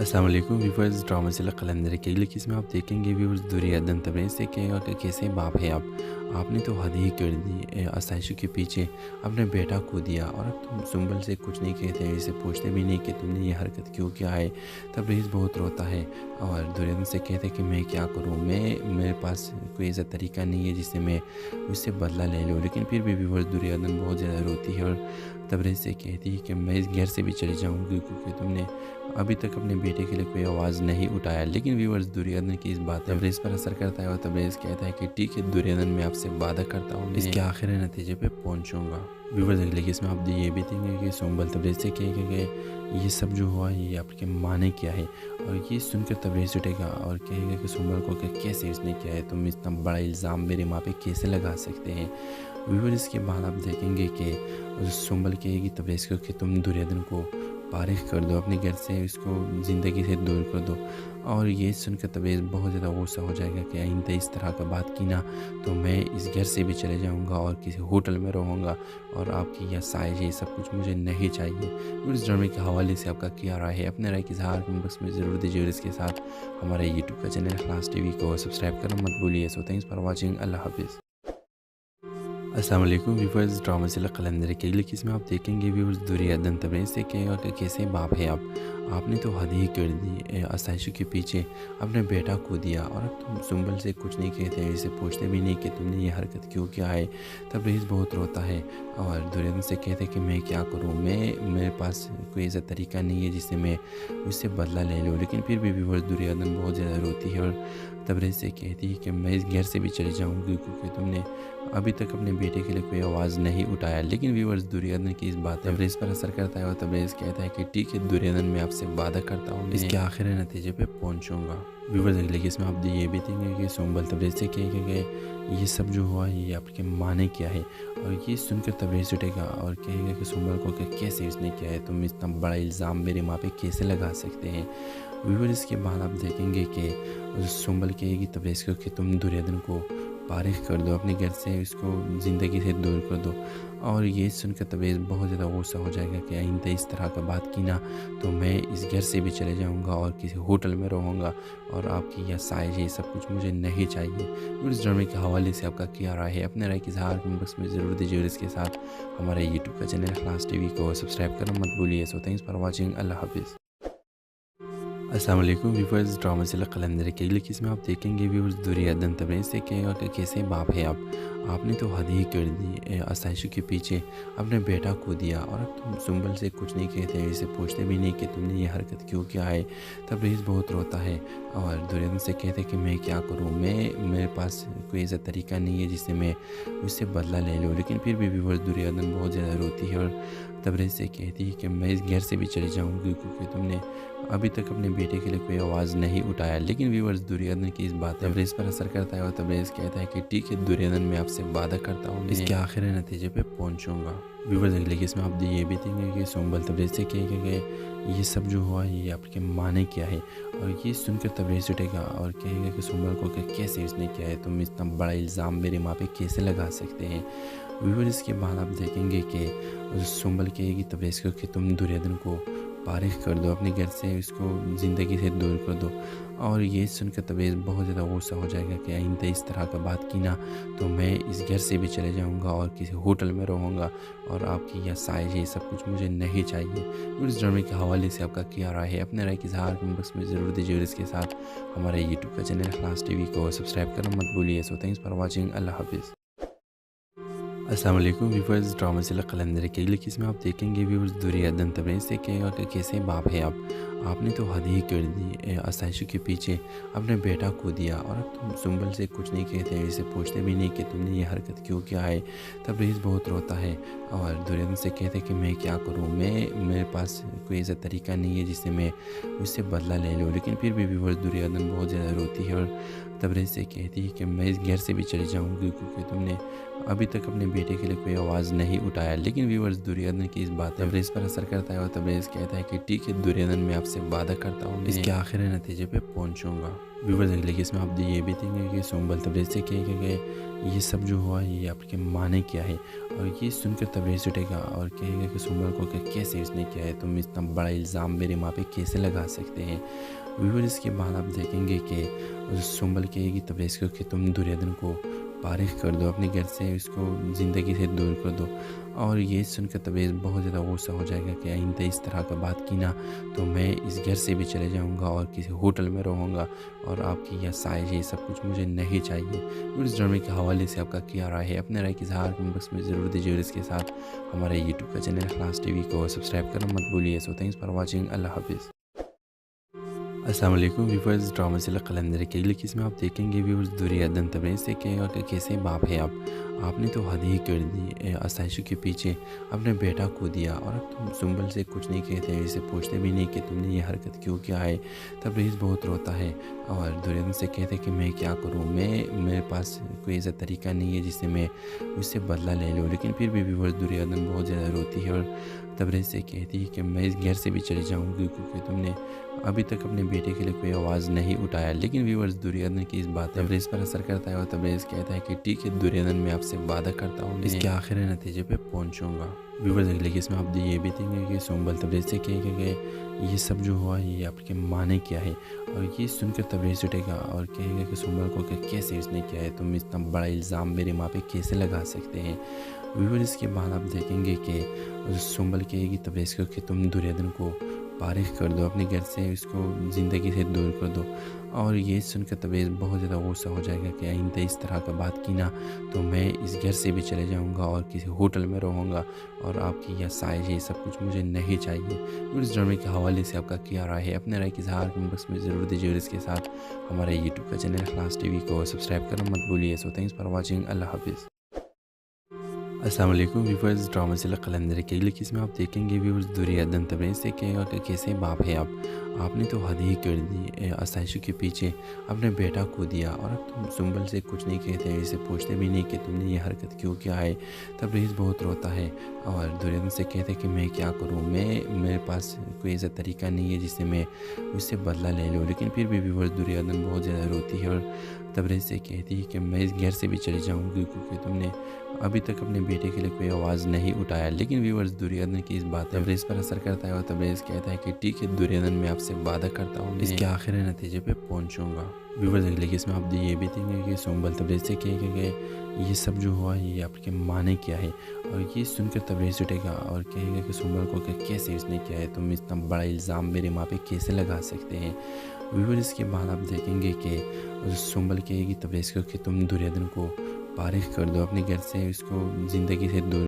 अस्सलाम वालेकुम viewers, drama सिला कलंदर के अगले किस्म में आप देखेंगे व्यूवर्स दुर्योधन तबरेज़ से कहेगा कि कैसे बाप है आप। आपने तो हद ही कर दी, आसाइशों के पीछे अपने बेटा को दिया और अब तुम सुंबल से कुछ नहीं कहते हैं, इसे पूछते भी नहीं कि तुमने ये हरकत क्यों किया है। तबरेज़ बहुत रोता है और दुर्योधन से कहते हैं कि मैं क्या करूँ, मेरे पास कोई ऐसा तरीका नहीं है जिससे मैं उससे बदला ले लूँ। लेकिन फिर भी व्यूवर्स दुर्योधन बहुत ज़्यादा रोती है और तबरेज़ से कहती है कि मैं इस घर से भी चली जाऊँगी क्योंकि तुमने अभी तक अपने बेटे के लिए कोई आवाज़ नहीं उठाया। लेकिन व्यूअर्स दुर्योधन की इस बात तबरेज़ पर असर करता है और तबरेज़ कहता है कि ठीक है दुर्योधन, मैं आपसे वादा करता हूँ, इसके आखिरी नतीजे पे पहुँचूँगा। व्यूअर्स अगले केस में आप ये भी देखेंगे कि सुंबल तबरेज़ से कहेगा कि ये सब जो हुआ ये आपके माँ ने किया है। और ये सुनकर तबरेज़ उठेगा और कहेगा कि सुंबल को कि कैसे इसने किया है, तुम इतना बड़ा इल्ज़ाम मेरी माँ पे कैसे लगा सकते हैं। व्यूअर्स इसके बाद आप देखेंगे कि सुंबल कहेगी तबरेज़ को कि तुम दुर्योधन को फारिग कर दो, अपने घर से इसको ज़िंदगी से दूर कर दो। और ये सुनकर तबरेज़ बहुत ज़्यादा गुस्सा हो जाएगा कि आइंदा इस तरह का बात की ना तो मैं इस घर से भी चले जाऊंगा और किसी होटल में रहूँगा और आपकी यह साइज ये सब कुछ मुझे नहीं चाहिए। और इस ड्रामे के हवाले से आपका क्या राय है, अपने राय की इज़हार कमेंट बॉक्स में ज़रूर दीजिए और इसके साथ हमारे यूट्यूब का चैनल इखलास टीवी को सब्सक्राइब करना मत भूलिए। सो थैंक्स फॉर वॉचिंग, अल्लाह हाफिज़। अस्सलाम वालेकुम व्यूवर्स, ड्रामा सिला कलंदर के अगले किस्म में आप देखेंगे व्यूवर्स दुर्योधन तबरेज़ से कहेगा कि कैसे बाप है आप। आपने तो हद ही कर दी, आसाइशों के पीछे अपने बेटा को दिया और अब तुम सुंबल से कुछ नहीं कहते हैं, इसे पूछते भी नहीं कि तुमने ये हरकत क्यों किया है। तबरेज़ बहुत रोता है और दुर्योधन से कहते हैं कि मैं क्या करूँ, मेरे पास कोई ऐसा तरीका नहीं है जिससे मैं उससे बदला ले लूँ। लेकिन फिर भी व्यूवर्स दुर्योधन बहुत ज़्यादा रोती है और तबरेज़ से कहती है कि मैं इस घर से भी चली जाऊँगी क्योंकि तुमने अभी तक अपने बेटे के लिए कोई आवाज़ नहीं उठाया। लेकिन व्यूअर्स दुर्योधन की इस बात तबरेज़ पर असर करता है और तबरेज़ कहता है कि ठीक है दुर्योधन, मैं आपसे वादा करता हूँ, इसके आखिरी नतीजे पे पहुँचूँगा। व्यूअर्स अगले केस में आप ये भी देखेंगे कि सुंबल तबरेज़ से कहेगा कि ये सब जो हुआ ये आपके माँ ने किया है। और ये सुनकर तबरेज़ उठेगा और कहेगा कि सुंबल को कि कैसे इसने किया है, तुम इतना बड़ा इल्ज़ाम मेरी माँ पे कैसे लगा सकते हैं। व्यूअर्स इसके बाद आप देखेंगे कि सुंबल कहेगी तबरेज़ को कि तुम दुर्योधन को फारिग कर दो, अपने घर से इसको ज़िंदगी से दूर कर दो। और ये सुनकर तबरेज़ बहुत ज़्यादा गुस्सा हो जाएगा कि आइंदा इस तरह का बात की ना तो मैं इस घर से भी चले जाऊंगा और किसी होटल में रहूँगा और आपकी यह साइज ये सब कुछ मुझे नहीं चाहिए। और इस ड्रामे के हवाले से आपका क्या राय है, अपने राय की इज़हार कमेंट बॉक्स में ज़रूर दीजिए और इसके साथ हमारे यूट्यूब का चैनल इखलास टीवी को सब्सक्राइब करना मत भूलिए। सो थैंक्स फॉर वॉचिंग, अल्लाह हाफिज़। अस्सलाम वालेकुम व्यूवर्स, ड्रामा सिला कलंदर के अगले किस्म में आप देखेंगे व्यूवर्स दुर्योधन तबरेज़ से कहेगा कि कैसे बाप है आप। आपने तो हद ही कर दी, आसाइशों के पीछे अपने बेटा को दिया और अब तुम सुंबल से कुछ नहीं कहते हैं, इसे पूछते भी नहीं कि तुमने ये हरकत क्यों किया है। तबरेज़ बहुत रोता है और दुर्योधन से कहते हैं कि मैं क्या करूँ, मेरे पास कोई ऐसा तरीका नहीं है जिससे मैं उससे बदला ले लूँ। लेकिन फिर भी व्यूवर्स दुर्योधन बहुत ज़्यादा रोती है और तबरेज़ से कहती है कि मैं इस घर से भी चली जाऊँगी क्योंकि तुमने अभी तक अपने बेटे के लिए कोई आवाज़ नहीं उठाया। लेकिन व्यूअर्स दुर्योधन की इस बात तबरेज़ पर असर करता है और तबरेज़ कहता है कि ठीक है दुर्योधन, मैं आपसे वादा करता हूँ, इसके आखिरी नतीजे पे पहुँचूँगा। व्यूअर्स अगले केस में आप ये भी देखेंगे कि सुंबल तबरेज़ से कहेगा कि ये सब जो हुआ ये आपके माँ ने किया है। और ये सुनकर तबरेज़ उठेगा और कहेगा कि सुंबल को कि कैसे इसने किया है, तुम इतना बड़ा इल्ज़ाम मेरी माँ पे कैसे लगा सकते हैं। व्यूअर्स इसके बाद आप देखेंगे कि सुंबल कहेगी तबरेज़ को कि तुम दुर्योधन को फारिग कर दो, अपने घर से इसको ज़िंदगी से दूर कर दो। और ये सुनकर तबरेज़ बहुत ज़्यादा गुस्सा हो जाएगा कि आइंदा इस तरह का बात की ना तो मैं इस घर से भी चले जाऊंगा और किसी होटल में रहूँगा और आपकी यह साइज ये सब कुछ मुझे नहीं चाहिए। और इस ड्रामे के हवाले से आपका क्या राय है, अपने राय की इज़हार कमेंट बॉक्स में ज़रूर दीजिए और इसके साथ हमारे यूट्यूब का चैनल इखलास टीवी को सब्सक्राइब करना मत भूलिए। सो थैंक्स फॉर वॉचिंग, अल्लाह हाफिज़। अस्सलाम वालेकुम व्यूवर्स, ड्रामा सिला कलंदर के अगले किस्म में आप देखेंगे व्यूवर्स दुर्योधन तबरेज़ से कहेगा कि कैसे बाप है आप। आपने तो हद ही कर दी, आसाइशों के पीछे अपने बेटा को दिया और अब तुम सुंबल से कुछ नहीं कहते हैं, इसे पूछते भी नहीं कि तुमने ये हरकत क्यों किया है। तबरेज़ बहुत रोता है और दुर्योधन से कहते हैं कि मैं क्या करूँ, मेरे पास कोई ऐसा तरीका नहीं है जिससे मैं उससे बदला ले लूँ। लेकिन फिर भी व्यूवर्स दुर्योधन बहुत ज़्यादा रोती है और तबरेज़ से कहती है कि मैं इस घर से भी चली जाऊँगी क्योंकि तुमने अभी तक अपने बेटे के लिए कोई आवाज़ नहीं उठाया। लेकिन व्यूअर्स दुर्योधन की इस बात तबरेज़ पर असर करता है और तबरेज़ कहता है कि ठीक है दुर्योधन, मैं आपसे वादा करता हूँ, इसके आखिरी नतीजे पे पहुँचूँगा। व्यूवर्स अगले केस में आप ये भी देखेंगे कि सुंबल तबरेज़ से कहेगा कि ये सब जो हुआ ये आपके माँ ने किया है। और ये सुनकर तबरेज़ उठेगा और कहेगा कि सुंबल को कि कैसे इसने किया है, तुम इतना बड़ा इल्ज़ाम मेरी माँ पे कैसे लगा सकते हैं। व्यूवर्स इसके बाद आप देखेंगे कि सुंबल कहेगी तबरेज़ को कि तुम दुर्योधन को फारिग कर दो, अपने घर से इसको ज़िंदगी से दूर कर दो। और ये सुनकर तबरेज़ बहुत ज़्यादा गुस्सा हो जाएगा कि आइंदा इस तरह का बात की ना तो मैं इस घर से भी चले जाऊंगा और किसी होटल में रहूँगा, और आपकी यह साइज ये सब कुछ मुझे नहीं चाहिए। और इस ड्रामे के हवाले से आपका क्या राय है, अपने राय की इज़हार कमेंट बॉक्स में ज़रूर दीजिए। और इसके साथ हमारे यूट्यूब का चैनल इखलास टीवी को सब्सक्राइब करना मत भूलिए। So thanks for watching. अल्लाह हाफिज़। अस्सलाम वालेकुम व्यूवर्स, ड्रामा से कलंदर के अगले किस में आप देखेंगे व्यूवर्स दुर्योधन तबरेज़ से कहेगा कि कैसे बाप है आप, आपने तो हद ही कर दी, आसाइशों के पीछे अपने बेटा को दिया और अब तुम सुंबल से कुछ नहीं कहते, इसे पूछते भी नहीं कि तुमने ये हरकत क्यों किया है। तबरेज़ बहुत रोता है और दुर्योधन से कहते कि मैं क्या करूँ, मेरे पास कोई ऐसा तरीका नहीं है जिससे मैं उससे बदला ले लूँ। लेकिन फिर भी व्यूवर्स दुर्योधन बहुत ज़्यादा रोती है और तबरेज़ से कहती है कि मैं इस घर से भी चली जाऊँगी क्योंकि तुमने अभी तक अपने बेटे के लिए कोई आवाज़ नहीं उठाया। लेकिन व्यूवर्स दुर्योधन की इस बात तबरेज़ पर असर करता है और तबरेज़ कहता है कि ठीक है दुर्योधन, मैं आपसे वादा करता हूँ इसके आखिरी नतीजे पे पहुँचूँगा। व्यूवर्स अगले केस में आप ये भी देखेंगे कि सुंबल तबरेज़ से कहेगा कि ये सब जो हुआ ये आपके माँ ने किया है। और ये सुनकर तबरेज़ उठेगा और कहेगा कि सुंबल को कि कैसे इसने किया है, तुम इतना बड़ा इल्ज़ाम मेरी माँ पे कैसे लगा सकते हैं। व्यूवर्स इसके बाद आप देखेंगे कि सुंबल कहेगी तबरेज़ को कि तुम दुर्योधन को फारिग कर दो, अपने घर से इसको ज़िंदगी से दूर कर दो। और ये सुनकर तबरेज़ बहुत ज़्यादा गुस्सा हो जाएगा कि आइंदा इस तरह का बात की ना तो मैं इस घर से भी चले जाऊंगा और किसी होटल में रहूँगा, और आपकी यह साइज ये सब कुछ मुझे नहीं चाहिए। और इस ड्रामे के हवाले से आपका क्या राय है, अपने राय की इज़हार कमेंट बॉक्स में ज़रूर दीजिए। और इसके साथ हमारे यूट्यूब का चैनल इखलास टीवी को सब्सक्राइब करना मत भूलिए। So thanks for watching. अल्लाह हाफिज़। अस्सलाम वालेकुम व्यूवर्स, ड्रामा से कलंदर के अगले किस में आप देखेंगे व्यूवर्स दुर्योधन तबरेज़ से कहेगा कि कैसे बाप है आप, आपने तो हद ही कर दी, आसाइशों के पीछे अपने बेटा को दिया और अब तुम सुंबल से कुछ नहीं कहते, इसे पूछते भी नहीं कि तुमने ये हरकत क्यों किया है। तबरेज़ बहुत रोता है और दुर्योधन से कहते कि मैं क्या करूँ, मेरे पास कोई ऐसा तरीका नहीं है जिससे मैं उससे बदला ले लूँ। लेकिन फिर भी व्यूवर्स दुर्योधन बहुत ज़्यादा रोती है और तबरेज़ से कहती है कि मैं इस घर से भी चली जाऊँगी क्योंकि तुमने अभी तक अपने बेटे के लिए कोई आवाज़ नहीं उठाया। लेकिन व्यूवर्स दुर्योधन की इस बात तबरेज़ पर असर करता है और तबरेज़ कहता है कि ठीक है दुर्योधन, मैं आपसे वादा करता हूँ इसके आखिरी नतीजे पे पहुँचूँगा। व्यूवर्स अगले केस में आप ये भी देखेंगे कि सुंबल तबरेज़ से कहेगा कि ये सब जो हुआ ये आपके माँ ने किया है। और ये सुनकर तबरेज़ उठेगा और कहेगा कि सुंबल को कि कैसे इसने किया है, तुम इतना बड़ा इल्ज़ाम मेरी माँ पे कैसे लगा सकते हैं। व्यूवर्स इसके बाद आप देखेंगे कि सुंबल कहेगी तबरेज़ को कि तुम दुर्योधन को फारिग कर दो, अपने घर से इसको ज़िंदगी से दूर